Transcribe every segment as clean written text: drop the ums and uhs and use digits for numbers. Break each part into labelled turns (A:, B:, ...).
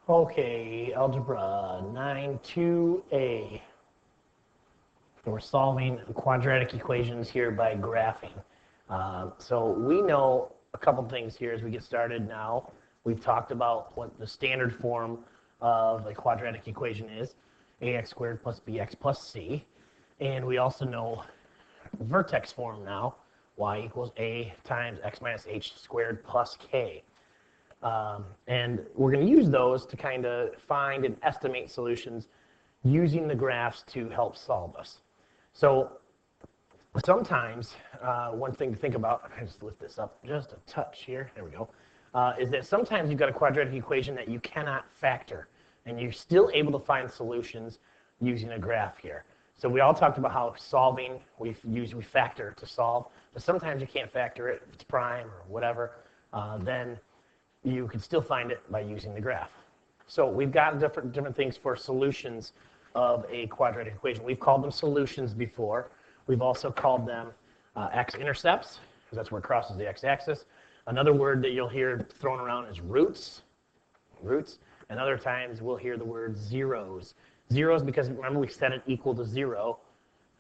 A: Okay, algebra 9-2A. We're solving quadratic equations here by graphing. So we know a couple things here as we get started now. We've talked about what the standard form of a quadratic equation is, ax squared plus bx plus c. And we also know vertex form now, y equals a times x minus h squared plus k. And we're going to use those to kind of find and estimate solutions using the graphs to help solve us. So sometimes one thing to think about, I just lift this up just a touch here, there we go, is that sometimes you've got a quadratic equation that you cannot factor, and you're still able to find solutions using a graph here. So we all talked about how solving, we factor to solve, but sometimes you can't factor it, if it's prime or whatever, then you can still find it by using the graph. So we've got different things for solutions of a quadratic equation. We've called them solutions before. We've also called them x-intercepts, because that's where it crosses the x-axis. Another word that you'll hear thrown around is roots. And other times we'll hear the word zeros. Zeros because, remember, we set it equal to 0,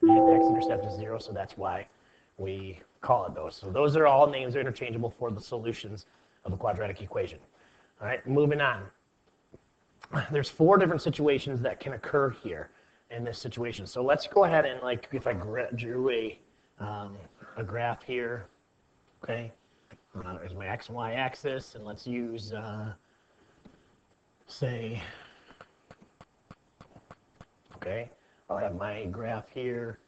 A: and the x-intercept is 0, so that's why we call it those. So those are all names that are interchangeable for the solutions of a quadratic equation. All right, moving on. There's 4 different situations that can occur here in this situation. So let's go ahead and, like, if I drew a graph here, okay, there's my x and y axis, and let's use, say, okay, I'll have my graph here.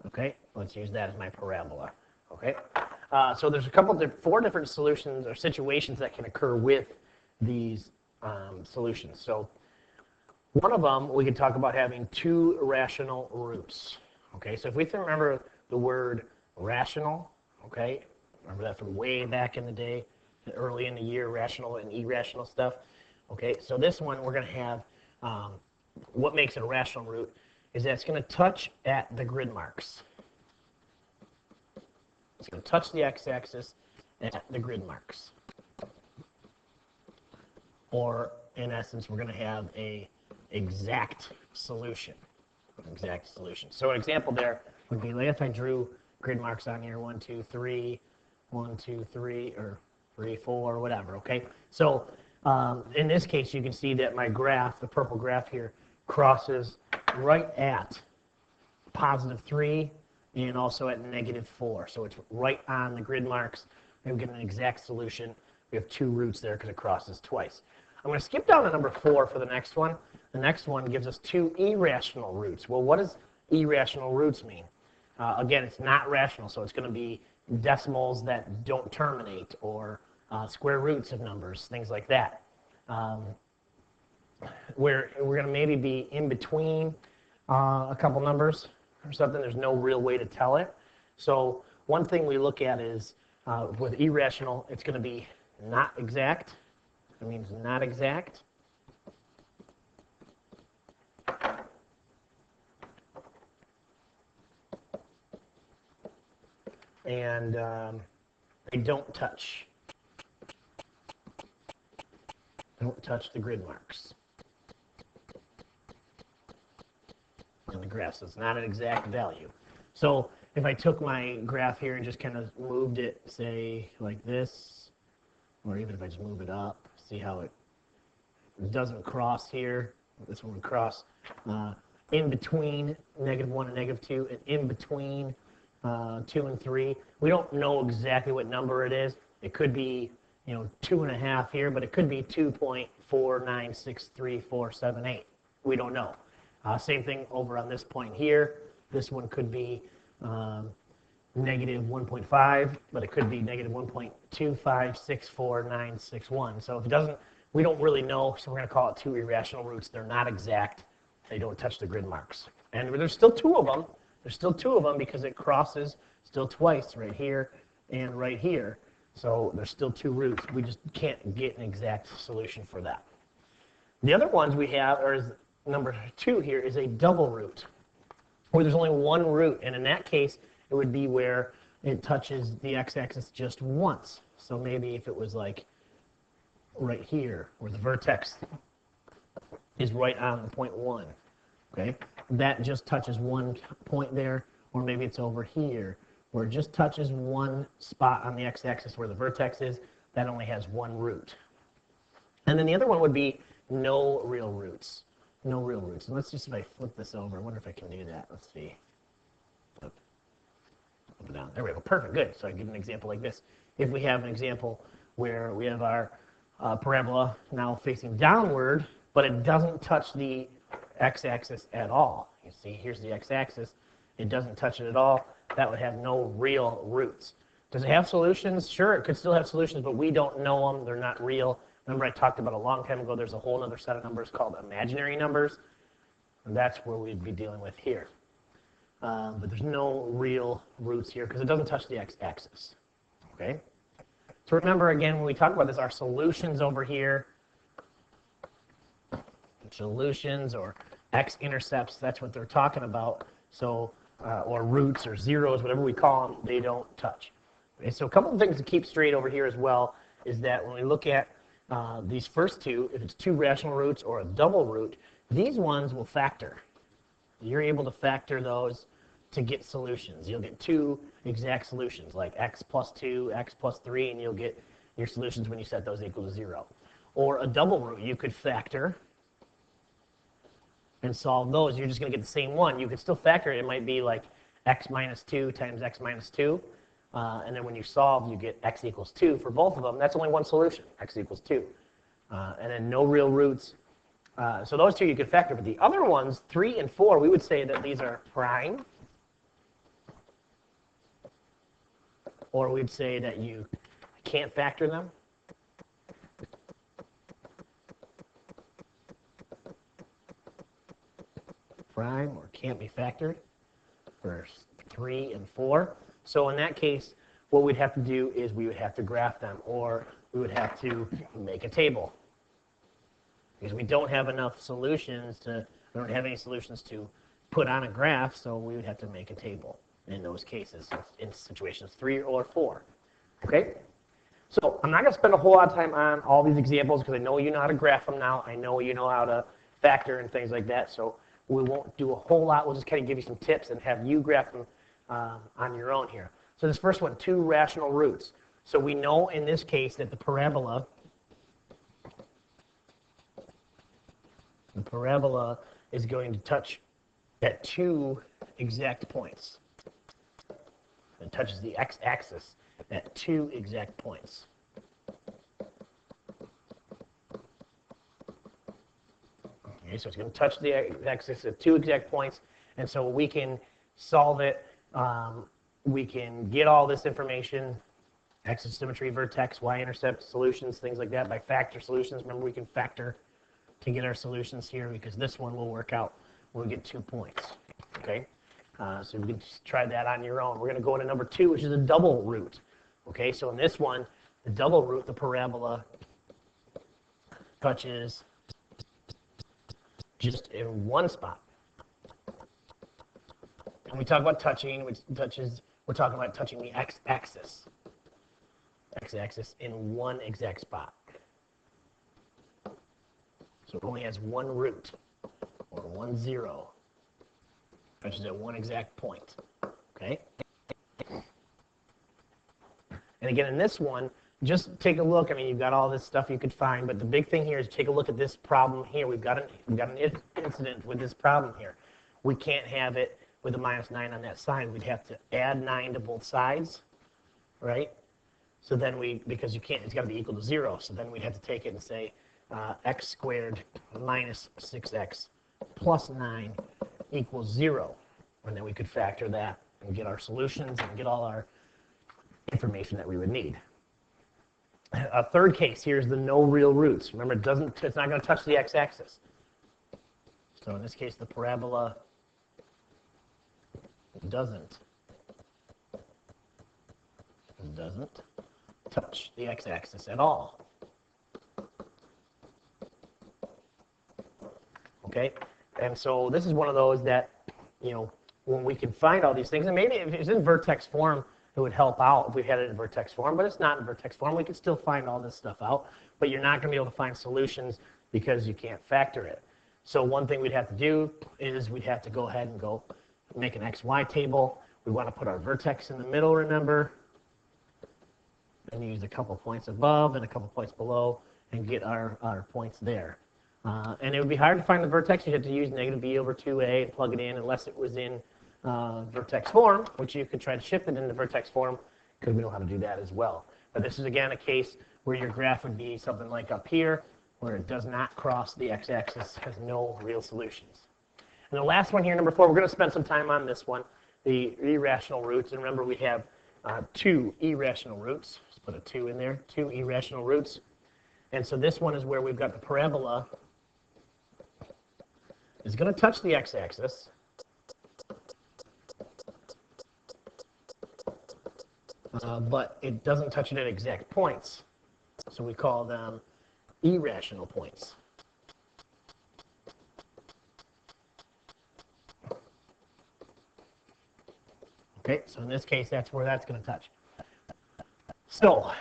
A: Okay, let's use that as my parabola. Okay, so there's 4 different solutions or situations that can occur with these solutions. So one of them, we could talk about having 2 irrational roots. Okay, so if we remember the word rational, okay, remember that from way back in the day, early in the year, rational and irrational stuff. Okay, so this one we're going to have, what makes it a rational root is that it's going to touch at the grid marks. It's going to touch the x-axis at the grid marks. Or, in essence, we're going to have an exact solution. So an example there would be, like if I drew grid marks on here, 1, 2, 3, 1, 2, 3, or 3, 4, whatever, okay? So in this case, you can see that my graph, the purple graph here, crosses right at +3 and also at -4. So it's right on the grid marks. We get an exact solution. We have 2 roots there because it crosses twice. I'm going to skip down to number 4 for the next one. The next one gives us 2 irrational roots. Well, what does irrational roots mean? Again, it's not rational, so it's going to be decimals that don't terminate, or square roots of numbers, things like that. Where we're going to maybe be in between a couple numbers or something. There's no real way to tell it. So one thing we look at is with irrational, it's going to be not exact. It means not exact. And they don't touch. Don't touch the grid marks. And the graph, so it's not an exact value. So if I took my graph here and just kind of moved it, say, like this, or even if I just move it up, see how it doesn't cross here. This one would cross in between -1 and -2, and in between 2 and 3. We don't know exactly what number it is. It could be, 2.5 here, but it could be 2.4963478. We don't know. Same thing over on this point here. This one could be -1.5, but it could be -1.2564961. So if it doesn't, we don't really know, so we're going to call it 2 irrational roots. They're not exact. They don't touch the grid marks. And there's still 2 of them. There's still 2 of them because it crosses still twice, right here and right here. So there's still 2 roots. We just can't get an exact solution for that. The other ones we have, or is number 2 here, is a double root, where there's only 1 root. And in that case, it would be where it touches the x-axis just once. So maybe if it was like right here, where the vertex is right on the point 1. Okay, that just touches one point there, or maybe it's over here, where it just touches one spot on the x-axis where the vertex is. That only has one root. And then the other one would be no real roots. No real roots. And let's just, if I flip this over, I wonder if I can do that. Let's see. Up and down. There we go. Perfect. Good. So I give an example like this. If we have an example where we have our parabola now facing downward, but it doesn't touch the x-axis at all. You see, here's the x-axis. It doesn't touch it at all. That would have no real roots. Does it have solutions? Sure, it could still have solutions, but we don't know them. They're not real. Remember I talked about a long time ago, there's a whole other set of numbers called imaginary numbers. And that's where we'd be dealing with here. But there's no real roots here because it doesn't touch the x-axis. Okay? So remember, again, when we talk about this, our solutions over here, solutions or x-intercepts, that's what they're talking about. So, or roots or zeros, whatever we call them, they don't touch. Okay, so a couple of things to keep straight over here as well is that when we look at these first two, if it's two rational roots or a double root, these ones will factor. You're able to factor those to get solutions. You'll get two exact solutions, like x plus 2, x plus 3, and you'll get your solutions when you set those equal to 0. Or a double root, you could factor and solve those. You're just going to get the same one. You could still factor it. It might be like x minus 2 times x minus 2. And then when you solve, you get x equals 2 for both of them. That's only one solution, x equals 2. And then no real roots. So those two you could factor. But the other ones, 3 and 4, we would say that these are prime. Or we'd say that you can't factor them. Prime or can't be factored for 3 and 4. So in that case, what we'd have to do is we would have to graph them, or we would have to make a table. Because we don't have enough solutions we don't have any solutions to put on a graph, so we would have to make a table in those cases, in situations 3 or 4. Okay? So I'm not going to spend a whole lot of time on all these examples because I know you know how to graph them now. I know you know how to factor and things like that, so we won't do a whole lot. We'll just kind of give you some tips and have you graph them on your own here. So this first one, two rational roots. So we know in this case that the parabola is going to touch at two exact points. It touches the x-axis at two exact points. Okay, so it's going to touch the x-axis at two exact points, and so we can solve it. We can get all this information, axis symmetry, vertex, y-intercept, solutions, things like that by factor solutions. Remember, we can factor to get our solutions here because this one will work out when we get 2 points. Okay, so you can just try that on your own. We're going to go into number 2, which is a double root. Okay, so in this one, the double root, the parabola touches just in one spot. When we talk about touching, we're talking about touching the x-axis. X-axis in one exact spot. So it only has one root, or 1, 0. Touches at one exact point. Okay? And again, in this one, just take a look. I mean, you've got all this stuff you could find, but the big thing here is take a look at this problem here. We've got an incident with this problem here. We can't have it with a -9 on that side. We'd have to add 9 to both sides, right? So then because you can't, it's got to be equal to 0. So then we'd have to take it and say x squared minus 6x plus 9 equals 0. And then we could factor that and get our solutions and get all our information that we would need. A third case here is the no real roots. Remember, it's not going to touch the x-axis. So in this case, the parabola doesn't touch the x-axis at all. Okay, and so this is one of those that, when we can find all these things, and maybe if it's in vertex form, it would help out if we had it in vertex form, but it's not in vertex form. We can still find all this stuff out, but you're not going to be able to find solutions because you can't factor it. So one thing we'd have to do is we'd have to go ahead and go make an XY table. We want to put our vertex in the middle, remember, and use a couple points above and a couple points below and get our points there. And it would be hard to find the vertex. You'd have to use negative b over 2a and plug it in unless it was in vertex form, which you could try to shift it into vertex form because we know how to do that as well. But this is, again, a case where your graph would be something like up here, where it does not cross the x-axis, has no real solutions. And the last one here, number 4, we're going to spend some time on this one, the irrational roots. And remember, we have 2 irrational roots. Let's put a 2 in there, 2 irrational roots. And so this one is where we've got the parabola is going to touch the x-axis. But it doesn't touch it at exact points. So we call them irrational points. Okay, so in this case, that's where that's going to touch. So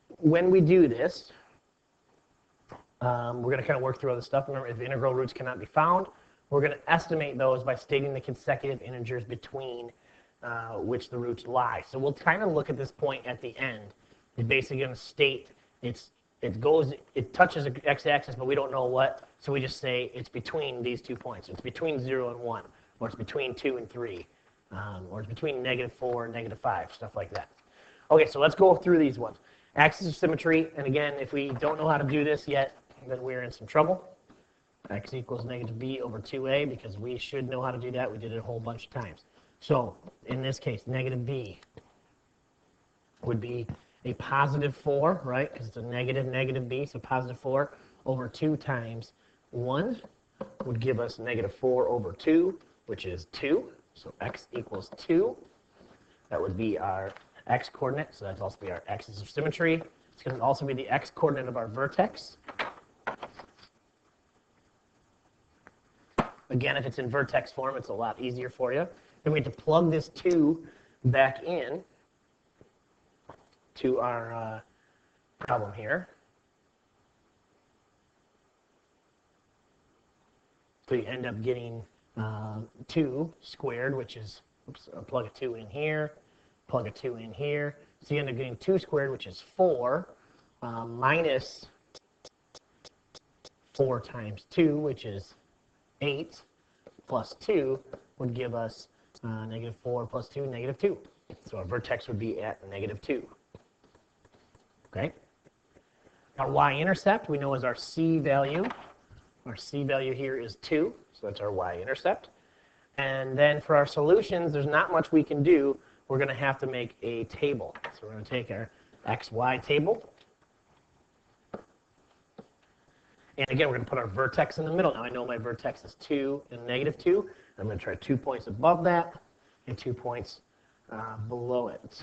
A: when we do this, we're going to kind of work through other stuff. Remember, if integral roots cannot be found, we're going to estimate those by stating the consecutive integers between which the roots lie. So we'll kind of look at this point at the end. It's basically going to state it touches the x-axis, but we don't know what, so we just say it's between these 2 points. It's between 0 and 1, or it's between 2 and 3, or it's between -4 and -5, stuff like that. Okay, so let's go through these ones. Axis of symmetry, and again, if we don't know how to do this yet, then we're in some trouble. X equals negative b over 2a, because we should know how to do that. We did it a whole bunch of times. So in this case, negative b would be a positive 4, right? Because it's a negative b, so positive 4 over 2 times 1 would give us negative 4 over 2, which is 2. So x equals 2. That would be our x coordinate, so that's also be our axis of symmetry. It's going to also be the x coordinate of our vertex. Again, if it's in vertex form, it's a lot easier for you. Then we have to plug this 2 back in to our problem here. So you end up getting 2 squared, which is, oops, I'll plug a 2 in here, plug a 2 in here. So you end up getting 2 squared, which is 4, minus 4 times 2, which is 8, plus 2 would give us negative 4 plus 2, negative 2. So our vertex would be at negative 2. Okay? Our y-intercept we know is our c value. Our c value here is 2, so that's our y-intercept. And then for our solutions, there's not much we can do. We're going to have to make a table. So we're going to take our xy table. And again, we're going to put our vertex in the middle. Now I know my vertex is 2 and negative 2. I'm going to try 2 points above that and 2 points below it.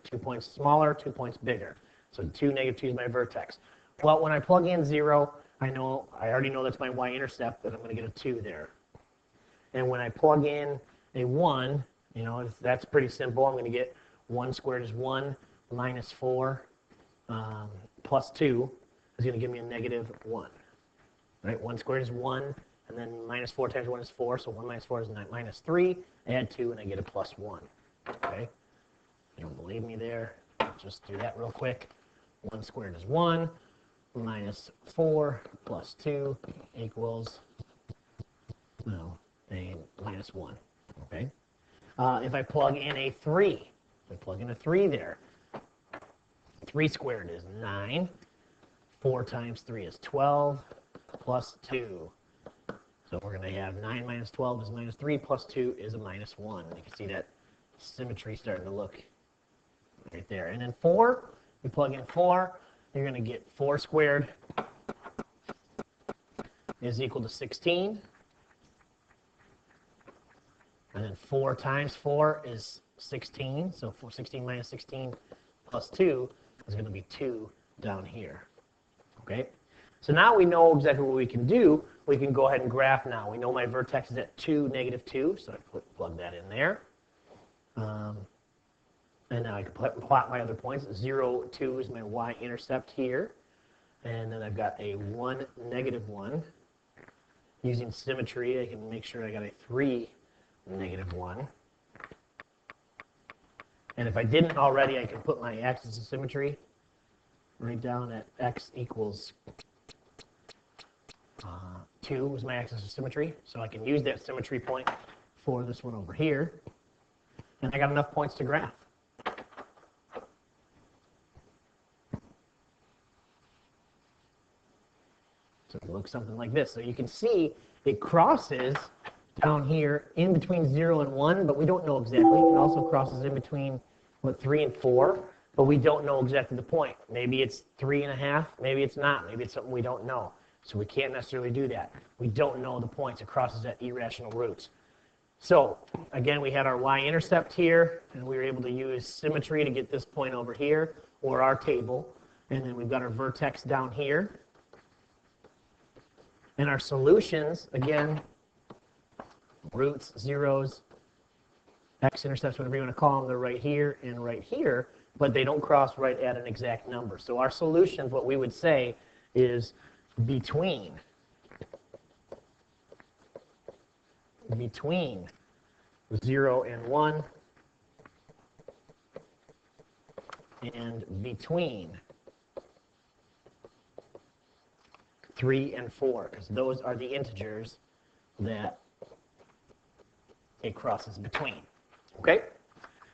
A: 2 points smaller, 2 points bigger. So 2, negative 2 is my vertex. Well, when I plug in 0, I already know that's my y-intercept, and I'm going to get a 2 there. And when I plug in a 1, that's pretty simple. I'm going to get 1 squared is 1 minus 4 plus 2 is going to give me a negative 1. Right? 1 squared is 1, and then minus 4 times 1 is 4, so 1 minus 4 is minus 3. Add 2, and I get a plus 1. Okay? You don't believe me there? Just do that real quick. 1 squared is 1 minus 4 plus 2 equals a minus 1. Okay? If I plug in a 3, there, 3 squared is 9. 4 times 3 is 12 plus 2. So we're going to have 9 minus 12 is minus 3 plus 2 is a minus 1. You can see that symmetry starting to look right there. And then 4, we plug in 4, you're going to get 4 squared is equal to 16. And then 4 times 4 is 16. So 16 minus 16 plus 2 is going to be 2 down here. Okay? So now we know exactly what we can do. We can go ahead and graph now. We know my vertex is at 2, negative 2, so I plug that in there. And now I can plot my other points. 0, 2 is my y-intercept here. And then I've got a 1, -1. Using symmetry, I can make sure I got a 3, -1. And if I didn't already, I can put my axis of symmetry right down at x equals 2 is my axis of symmetry. So I can use that symmetry point for this one over here. And I got enough points to graph. So it looks something like this. So you can see it crosses down here in between 0 and 1, but we don't know exactly. It also crosses in between, 3 and 4, but we don't know exactly the point. Maybe it's 3.5, maybe it's not. Maybe it's something we don't know. So we can't necessarily do that. We don't know the points it crosses at irrational roots. So again, we had our y-intercept here, and we were able to use symmetry to get this point over here, or our table. And then we've got our vertex down here. And our solutions, again, roots, zeros, x-intercepts, whatever you want to call them, they're right here and right here, but they don't cross right at an exact number. So our solutions, what we would say, is between 0 and 1 and between 3 and 4, because those are the integers that it crosses between. Okay?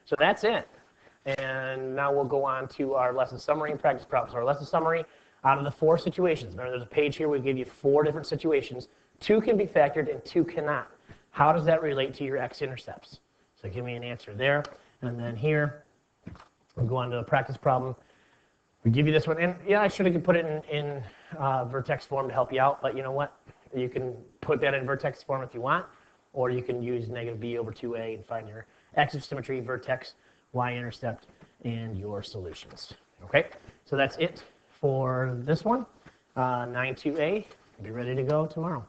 A: So that's it. And now we'll go on to our lesson summary and practice problems. So our lesson summary, out of the 4 situations, remember there's a page here, we give you 4 different situations. 2 can be factored and 2 cannot. How does that relate to your x-intercepts? So give me an answer there. And then here, we'll go on to the practice problem. We give you this one, and yeah, I should have put it in vertex form to help you out, but you know what? You can put that in vertex form if you want, or you can use -b/2a and find your axis of symmetry, vertex, y-intercept, and your solutions. Okay, so that's it for this one. 9-2a, be ready to go tomorrow.